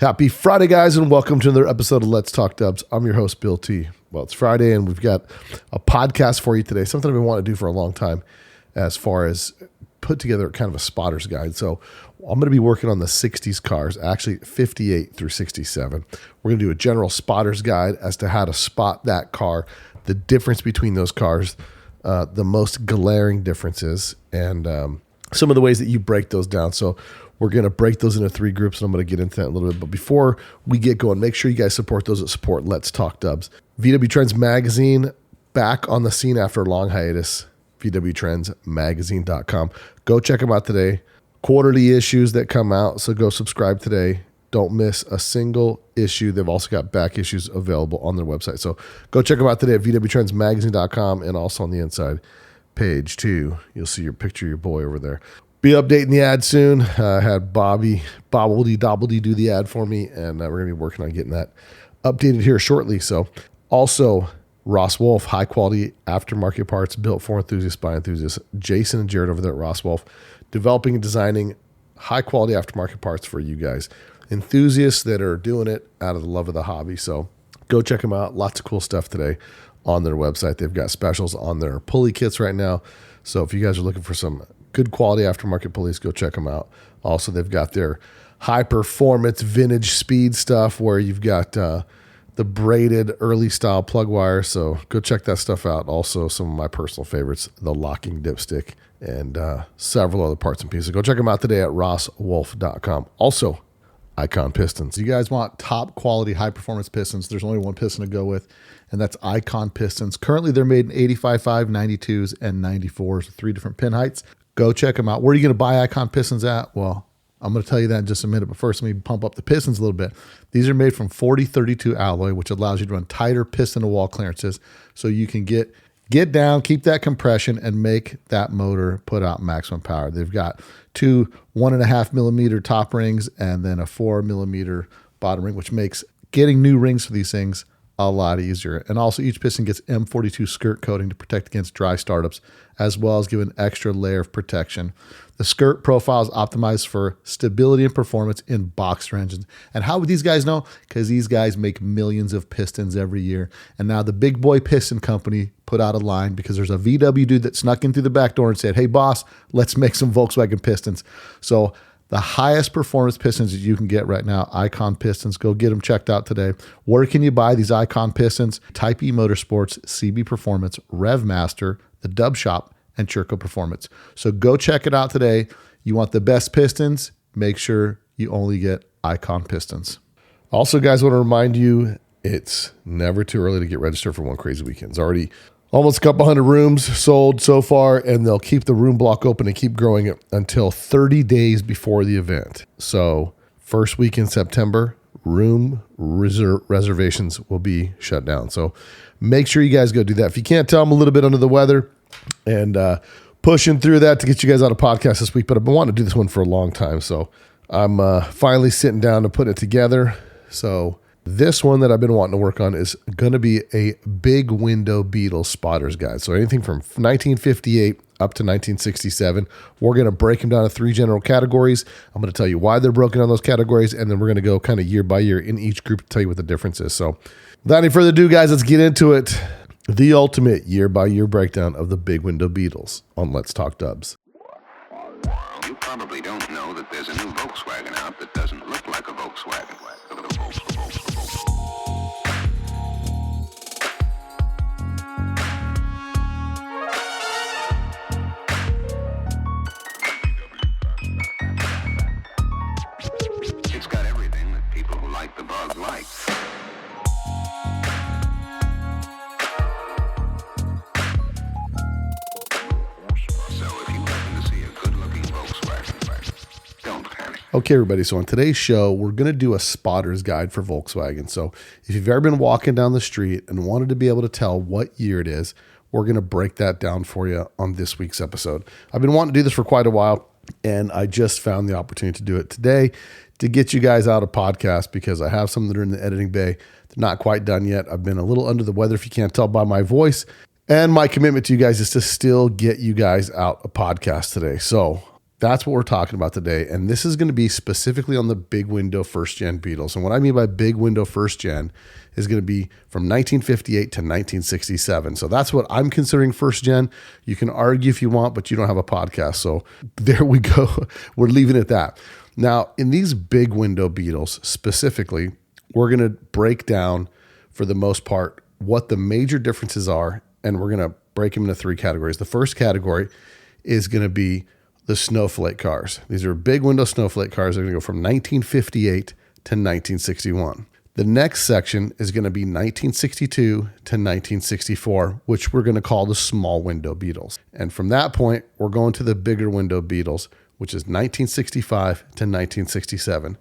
Happy Friday, guys, and welcome to another episode of Let's Talk Dubs. I'm your host, Bill T. Well, it's Friday, and we've got a podcast for you today, something I've been wanting to do for a long time as far as put together kind of a spotter's guide. So I'm going to be working on the 60s cars, actually 58 through 67. We're going to do a general spotter's guide as to how to spot that car, the difference between those cars, the most glaring differences, and some of the ways that you break those down. So we're going to break those into three groups, and I'm going to get into that a little bit. But before we get going, make sure you guys support those that support Let's Talk Dubs. VW Trends Magazine, back on the scene after a long hiatus, VWTrendsMagazine.com. Go check them out today. Quarterly issues that come out, so go subscribe today. Don't miss a single issue. They've also got back issues available on their website. So go check them out today at VWTrendsMagazine.com, and also on the inside page, too. You'll see your picture of your boy over there. Be updating the ad soon. I had Bobbledy Dobbledy do the ad for me, and we're going to be working on getting that updated here shortly. So also Ross Wolf, high quality aftermarket parts built for enthusiasts by enthusiasts. Jason and Jared over there at Ross Wolf, developing and designing high quality aftermarket parts for you guys. Enthusiasts that are doing it out of the love of the hobby. So go check them out. Lots of cool stuff today on their website. They've got specials on their pulley kits right now. So if you guys are looking for some good quality aftermarket pulleys, go check them out. Also, they've got their high performance vintage speed stuff where you've got the braided early style plug wire. So go check that stuff out. Also, some of my personal favorites, the locking dipstick and several other parts and pieces. Go check them out today at rosswolf.com. Also, Icon Pistons. You guys want top quality, high performance pistons. There's only one piston to go with, and that's Icon Pistons. Currently, they're made in 85.5, 92s, and 94s, 3 different pin heights. Go check them out. Where are you going to buy Icon Pistons at? Well, I'm going to tell you that in just a minute, but first let me pump up the pistons a little bit. These are made from 4032 alloy, which allows you to run tighter piston-to-wall clearances so you can get down, keep that compression, and make that motor put out maximum power. They've got 2 1.5 millimeter top rings and then a 4 millimeter bottom ring, which makes getting new rings for these things a lot easier. And also each piston gets M42 skirt coating to protect against dry startups, as well as give an extra layer of protection. The skirt profile is optimized for stability and performance in boxer engines. And how would these guys know? Because these guys make millions of pistons every year. And now the Big Boy Piston Company put out a line because there's a VW dude that snuck in through the back door and said, "Hey boss, let's make some Volkswagen pistons." So the highest performance pistons that you can get right now, Icon Pistons. Go get them checked out today. Where can you buy these Icon Pistons? Type E Motorsports, CB Performance, RevMaster, The Dub Shop, and Churco Performance. So go check it out today. You want the best pistons? Make sure you only get Icon Pistons. Also, guys, I want to remind you, it's never too early to get registered for One Crazy Weekend. It's already almost a couple hundred rooms sold so far, and they'll keep the room block open and keep growing it until 30 days before the event. So first week in September, room reservations will be shut down. So make sure you guys go do that. If you can't tell, I'm a little bit under the weather and pushing through that to get you guys out of podcast this week, but I've been wanting to do this one for a long time. So I'm finally sitting down to put it together. So this one that I've been wanting to work on is going to be a big window Beetle Spotters guide. So anything from 1958 up to 1967. We're going to break them down to 3 general categories. I'm going to tell you why they're broken down those categories, and then we're going to go kind of year by year in each group to tell you what the difference is. So without any further ado, guys, let's get into it. The ultimate year by year breakdown of the big window Beetles on Let's Talk Dubs. You probably don't know that there's a new Volkswagen out that doesn't look like a Volkswagen. It's got everything that people who like the bug like. So if you happen to see a good-looking Volkswagen, don't panic. Okay, everybody. So on today's show, we're going to do a spotter's guide for Volkswagen. So if you've ever been walking down the street and wanted to be able to tell what year it is, we're going to break that down for you on this week's episode. I've been wanting to do this for quite a while, and I just found the opportunity to do it today to get you guys out a podcast because I have some that are in the editing bay. They're not quite done yet. I've been a little under the weather, if you can't tell by my voice. And my commitment to you guys is to still get you guys out a podcast today. So That's what we're talking about today. And this is going to be specifically on the big window first gen Beetles. And what I mean by big window first gen is going to be from 1958 to 1967. So that's what I'm considering first gen. You can argue if you want, but you don't have a podcast. So there we go. We're leaving it at that. Now, in these big window Beetles specifically, we're going to break down, for the most part, what the major differences are. And we're going to break them into three categories. The first category is going to be the snowflake cars. These are big window snowflake cars. They're going to go from 1958 to 1961. The next section is going to be 1962 to 1964, which we're going to call the small window Beetles. And from that point, we're going to the bigger window Beetles, which is 1965 to 1967.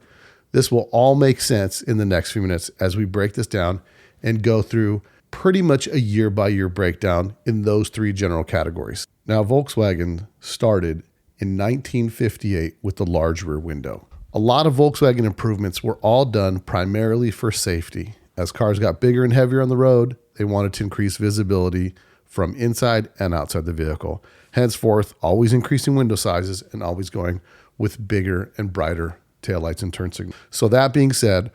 This will all make sense in the next few minutes as we break this down and go through pretty much a year-by-year breakdown in those three general categories. Now, Volkswagen started in 1958 with the large rear window. A lot of Volkswagen improvements were all done primarily for safety. As cars got bigger and heavier on the road, they wanted to increase visibility from inside and outside the vehicle. Henceforth, always increasing window sizes and always going with bigger and brighter taillights and turn signals. So that being said,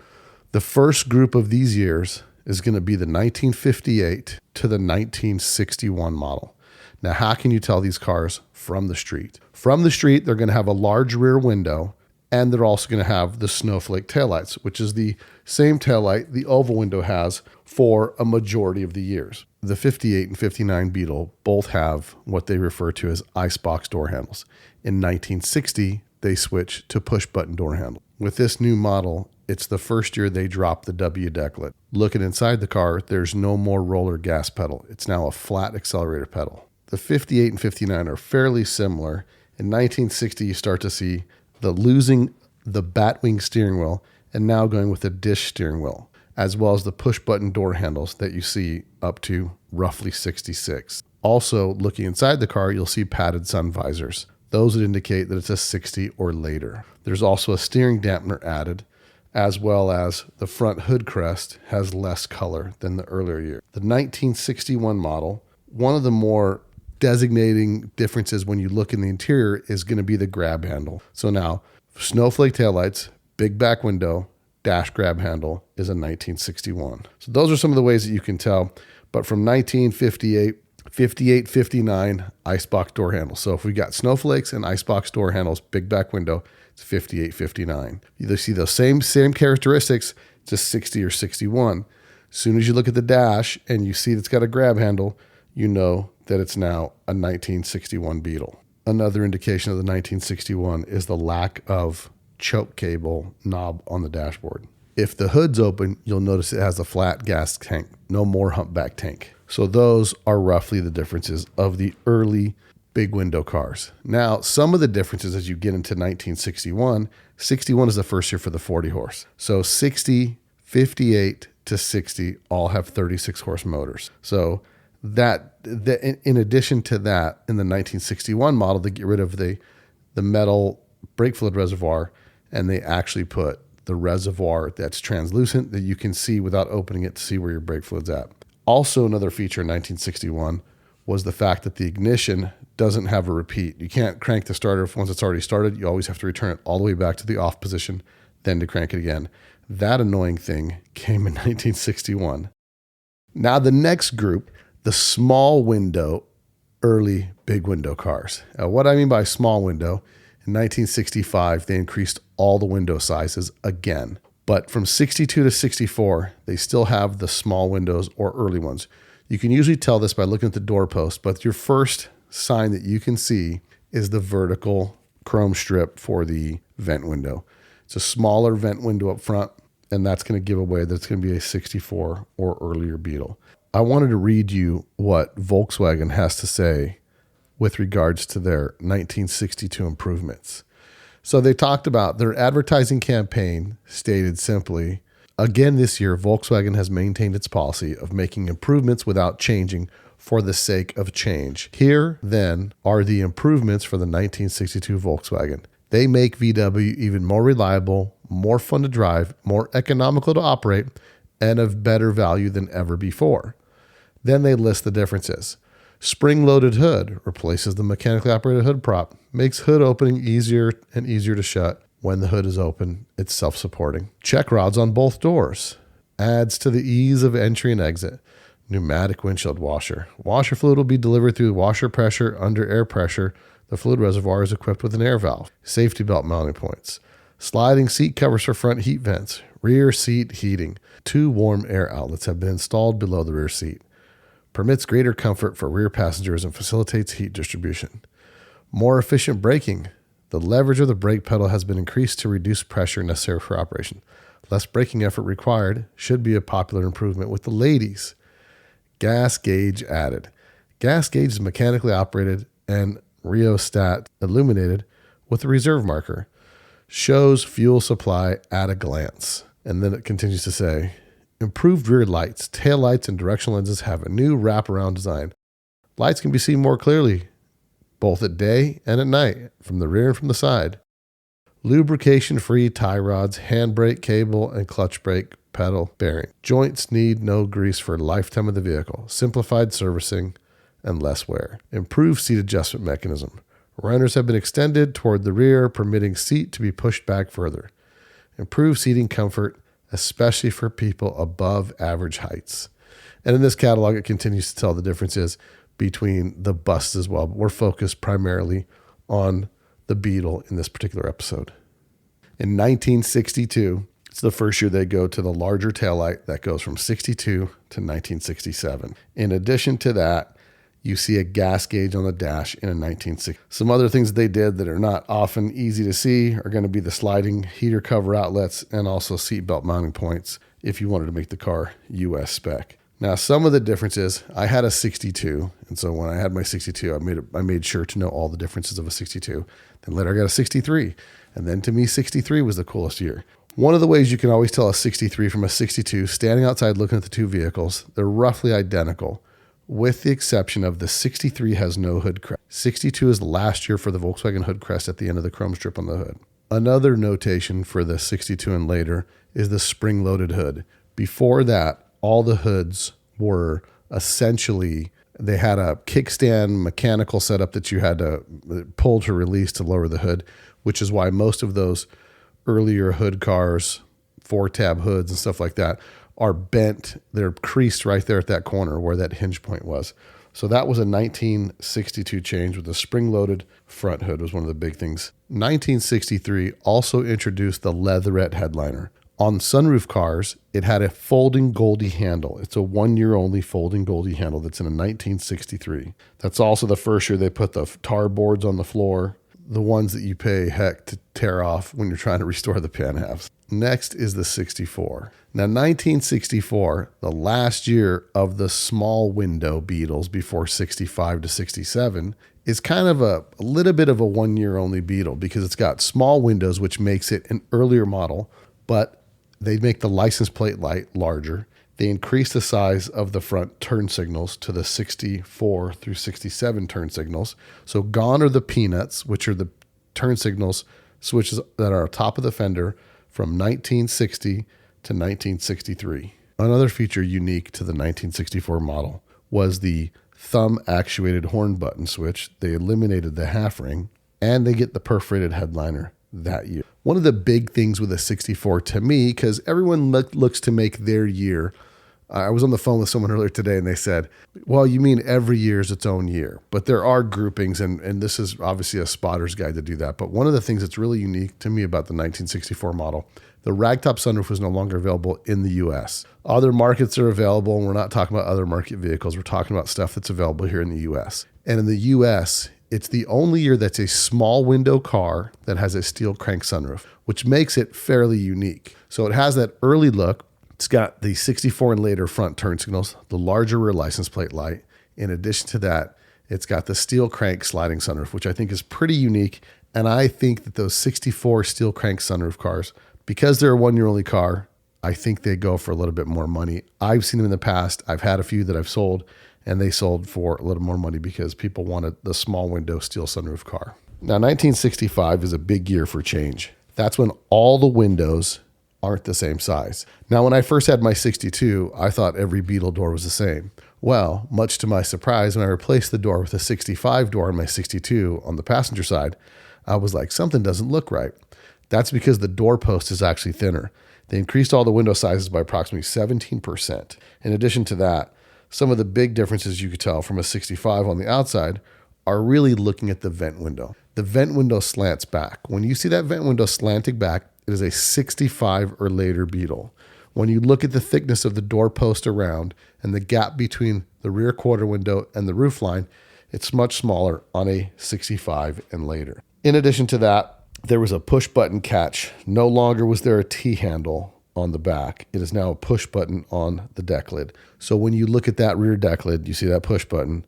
the first group of these years is going to be the 1958 to the 1961 model. Now, how can you tell these cars from the street? From the street, they're going to have a large rear window, and they're also going to have the snowflake taillights, which is the same taillight the oval window has for a majority of the years. The 58 and 59 Beetle both have what they refer to as icebox door handles. In 1960, they switched to push-button door handle. With this new model, it's the first year they dropped the W decklet. Looking inside the car, there's no more roller gas pedal. It's now a flat accelerator pedal. The 58 and 59 are fairly similar. In 1960, you start to see the losing the batwing steering wheel and now going with a dish steering wheel, as well as the push-button door handles that you see up to roughly 66. Also, looking inside the car, you'll see padded sun visors. Those would indicate that it's a 60 or later. There's also a steering dampener added, as well as the front hood crest has less color than the earlier year. The 1961 model, one of the more designating differences when you look in the interior is going to be the grab handle. So now, snowflake taillights, big back window, dash grab handle is a 1961. So those are some of the ways that you can tell. But from 1958, 58, 59, icebox door handle. So if we got snowflakes and icebox door handles, big back window, it's 58, 59. You see those same characteristics, just 60 or 61. As soon as you look at the dash and you see it's got a grab handle, you know that it's now a 1961 Beetle. Another indication of the 1961 is the lack of choke cable knob on the dashboard. If the hood's open, you'll notice it has a flat gas tank, no more humpback tank. So those are roughly the differences of the early big window cars. Now, some of the differences as you get into 1961, 61 is the first year for the 40 horse. So 60, 58 to 60 all have 36 horse motors. So that in addition to that, in the 1961 model, they get rid of the metal brake fluid reservoir, and they actually put the reservoir that's translucent that you can see without opening it to see where your brake fluid's at. Also, another feature in 1961 was the fact that the ignition doesn't have a repeat. You can't crank the starter once it's already started. You always have to return it all the way back to the off position, then to crank it again. That annoying thing came in 1961. Now, the next group, the small window, early big window cars. Now, what I mean by small window, in 1965, they increased all the window sizes again. But from 62 to 64, they still have the small windows or early ones. You can usually tell this by looking at the doorpost, but your first sign that you can see is the vertical chrome strip for the vent window. It's a smaller vent window up front, and that's going to give away that it's going to be a 64 or earlier Beetle. I wanted to read you what Volkswagen has to say with regards to their 1962 improvements. So they talked about their advertising campaign stated simply, again this year, Volkswagen has maintained its policy of making improvements without changing for the sake of change. Here, then, are the improvements for the 1962 Volkswagen. They make VW even more reliable, more fun to drive, more economical to operate, and of better value than ever before. Then they list the differences. Spring-loaded hood replaces the mechanically operated hood prop, makes hood opening easier and easier to shut. When the hood is open, it's self-supporting. Check rods on both doors. Adds to the ease of entry and exit. Pneumatic windshield washer. Washer fluid will be delivered through washer pressure under air pressure. The fluid reservoir is equipped with an air valve. Safety belt mounting points. Sliding seat covers for front heat vents. Rear seat heating. 2 warm air outlets have been installed below the rear seat. Permits greater comfort for rear passengers and facilitates heat distribution. More efficient braking. The leverage of the brake pedal has been increased to reduce pressure necessary for operation. Less braking effort required should be a popular improvement with the ladies. Gas gauge added. Gas gauge is mechanically operated and rheostat illuminated with a reserve marker. Shows fuel supply at a glance. And then it continues to say, improved rear lights, tail lights, and directional lenses have a new wraparound design. Lights can be seen more clearly, both at day and at night, from the rear and from the side. Lubrication-free tie rods, handbrake cable, and clutch brake pedal bearing. Joints need no grease for lifetime of the vehicle. Simplified servicing and less wear. Improved seat adjustment mechanism. Runners have been extended toward the rear, permitting seat to be pushed back further. Improved seating comfort, especially for people above average heights. And in this catalog, it continues to tell the differences between the buses as well, but we're focused primarily on the Beetle in this particular episode. In 1962, it's the first year they go to the larger taillight that goes from 62 to 1967. In addition to that, you see a gas gauge on the dash in a 1960. Some other things that they did that are not often easy to see are going to be the sliding heater cover outlets and also seatbelt mounting points if you wanted to make the car US spec. Now, some of the differences, I had a 62, and so when I had my 62, I made sure to know all the differences of a 62. Then later I got a 63, and then to me, 63 was the coolest year. One of the ways you can always tell a 63 from a 62, standing outside looking at the two vehicles, they're roughly identical, with the exception of the 63 has no hood crest. 62 is last year for the Volkswagen hood crest at the end of the chrome strip on the hood. Another notation for the 62 and later is the spring-loaded hood. Before that, all the hoods were essentially, they had a kickstand mechanical setup that you had to pull to release to lower the hood, which is why most of those earlier hood cars, 4-tab hoods and stuff like that, are bent. They're creased right there at that corner where that hinge point was. So that was a 1962 change with the spring-loaded front hood was one of the big things. 1963 also introduced the leatherette headliner. On sunroof cars, it had a folding Goldie handle. It's a 1-year only folding Goldie handle that's in a 1963. That's also the first year they put the tar boards on the floor, the ones that you pay heck to tear off when you're trying to restore the pan halves. Next is the 64. Now, 1964, the last year of the small window Beetles before 65 to 67, is kind of a little bit of a 1-year only Beetle because it's got small windows, which makes it an earlier model, but they make the license plate light larger. They increase the size of the front turn signals to the 64 through 67 turn signals. So gone are the peanuts, which are the turn signals switches that are top of the fender from 1960 to 1963. Another feature unique to the 1964 model was the thumb actuated horn button switch. They eliminated the half ring and they get the perforated headliner that year. One of the big things with a 64 to me, because everyone looks to make their year. I was on the phone with someone earlier today and they said, well, you mean every year is its own year, but there are groupings and this is obviously a spotter's guide to do that. But one of the things that's really unique to me about the 1964 model, the ragtop sunroof was no longer available in the US. Other markets are available, and we're not talking about other market vehicles. We're talking about stuff that's available here in the US. And in the US, it's the only year that's a small window car that has a steel crank sunroof, which makes it fairly unique. So it has that early look. It's got the 64 and later front turn signals, the larger rear license plate light. In addition to that, it's got the steel crank sliding sunroof, which I think is pretty unique. And I think that those 64 steel crank sunroof cars, because they're a 1-year only car, I think they go for a little bit more money. I've seen them in the past. I've had a few that I've sold, and they sold for a little more money because people wanted the small window steel sunroof car. Now, 1965 is a big year for change. That's when all the windows aren't the same size. Now, when I first had my 62, I thought every Beetle door was the same. Well, much to my surprise, when I replaced the door with a 65 door on my 62 on the passenger side, I was like, something doesn't look right. That's because the door post is actually thinner. They increased all the window sizes by approximately 17%. In addition to that, some of the big differences you could tell from a 65 on the outside are really looking at the vent window. The vent window slants back. When you see that vent window slanting back, it is a 65 or later Beetle. When you look at the thickness of the door post around and the gap between the rear quarter window and the roof line, it's much smaller on a 65 and later. In addition to that, there was a push button catch. No longer was there a T-handle on the back. It is now a push button on the deck lid. So when you look at that rear deck lid, you see that push button.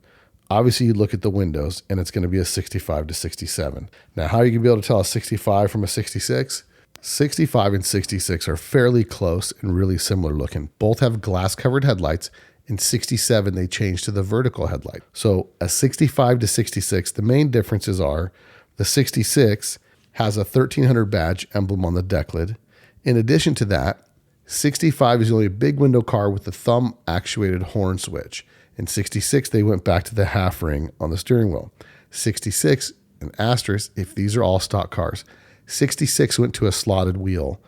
Obviously, you look at the windows, and it's going to be a 65 to 67. Now, how are you going to be able to tell a 65 from a 66? 65 and 66 are fairly close and really similar looking. Both have glass-covered headlights. In 67, they changed to the vertical headlight. So a 65 to 66, the main differences are the 66 has a 1300 badge emblem on the deck lid. In addition to that, 65 is the only big window car with the thumb actuated horn switch. In 66, they went back to the half ring on the steering wheel. 66, an asterisk, if these are all stock cars, 66 went to a slotted wheel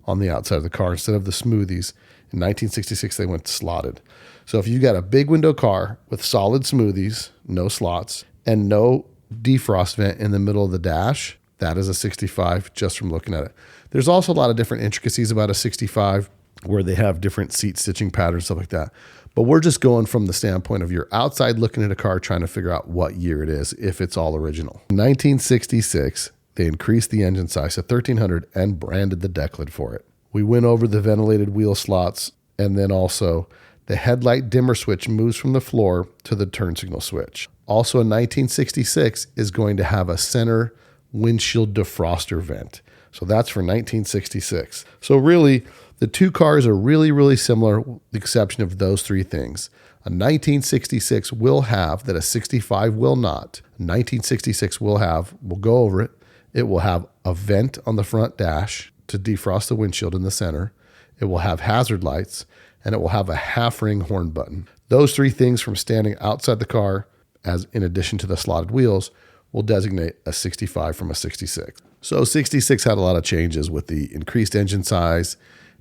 on the outside of the car instead of the smoothies. In 1966, they went slotted. So if you got a big window car with solid smoothies, no slots, and no defrost vent in the middle of the dash, that is a 65 just from looking at it. There's also a lot of different intricacies about a 65 where they have different seat stitching patterns, stuff like that. But we're just going from the standpoint of you're outside looking at a car trying to figure out what year it is, if it's all original. In 1966, they increased the engine size to 1300 and branded the deck lid for it. We went over the ventilated wheel slots, and then also the headlight dimmer switch moves from the floor to the turn signal switch. Also in 1966 is going to have a center windshield defroster vent. So that's for 1966. So really, the two cars are really, really similar, with the exception of those three things. A 1966 will have that a 65 will not. A 1966 will have, we'll go over it, it will have a vent on the front dash to defrost the windshield in the center. It will have hazard lights, and it will have a half ring horn button. Those three things from standing outside the car, as in addition to the slotted wheels, will designate a 65 from a 66. So 66 had a lot of changes with the increased engine size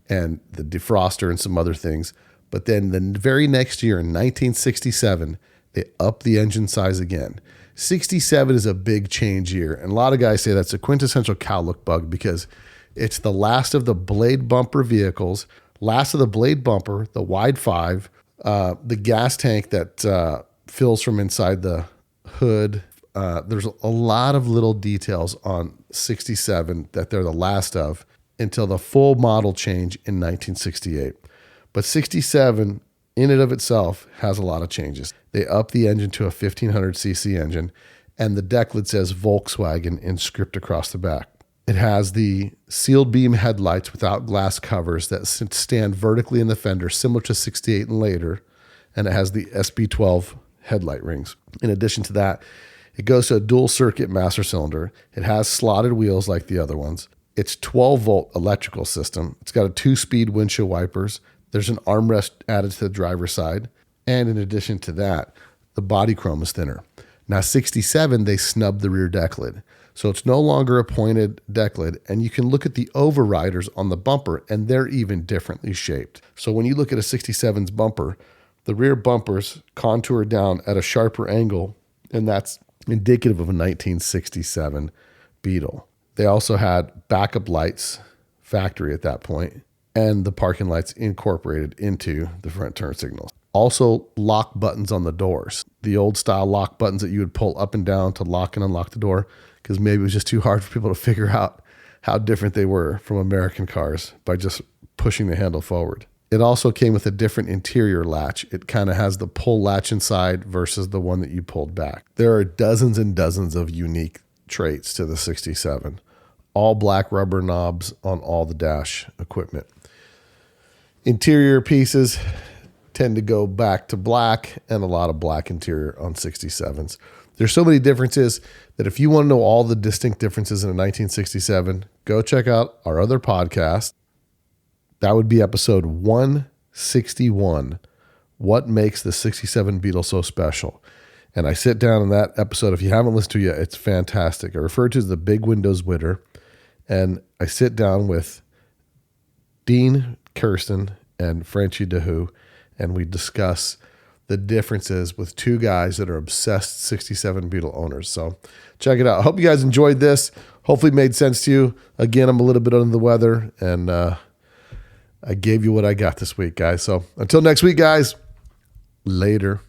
and the defroster and some other things. But then the very next year in 1967, they upped the engine size again. 67 is a big change year. And a lot of guys say that's a quintessential cow look bug because it's the last of the blade bumper vehicles, last of the blade bumper, the wide five, the gas tank that fills from inside the hood. There's a lot of little details on 67 that they're the last of until the full model change in 1968. But 67 in and of itself has a lot of changes. They up the engine to a 1500cc engine, and the deck lid says Volkswagen in script across the back. It has the sealed beam headlights without glass covers that stand vertically in the fender, similar to 68 and later, and it has the SB12 headlight rings. In addition to that, it goes to a dual circuit master cylinder. It has slotted wheels like the other ones. It's 12-volt electrical system. It's got a 2-speed windshield wipers. There's an armrest added to the driver's side. And in addition to that, the body chrome is thinner. Now, 67, they snubbed the rear deck lid. So it's no longer a pointed deck lid. And you can look at the overriders on the bumper, and they're even differently shaped. So when you look at a 67's bumper, the rear bumpers contour down at a sharper angle, and that's indicative of a 1967 Beetle. They also had backup lights, factory at that point, and the parking lights incorporated into the front turn signals. Also, lock buttons on the doors. The old style lock buttons that you would pull up and down to lock and unlock the door, because maybe it was just too hard for people to figure out how different they were from American cars by just pushing the handle forward. It also came with a different interior latch. It kind of has the pull latch inside versus the one that you pulled back. There are dozens and dozens of unique traits to the 67. All black rubber knobs on all the dash equipment. Interior pieces tend to go back to black, and a lot of black interior on 67s. There's so many differences that if you want to know all the distinct differences in a 1967, go check out our other podcast. That would be episode 161, what makes the 67 Beetle so special. And I sit down in that episode. If you haven't listened to it yet, it's fantastic. I refer to it as the Big Windows Widder. And I sit down with Dean Kirsten and Frenchie DeHoo, and we discuss the differences with two guys that are obsessed 67 Beetle owners. So check it out. I hope you guys enjoyed this. Hopefully it made sense to you. Again, I'm a little bit under the weather, and I gave you what I got this week, guys. So until next week, guys, later.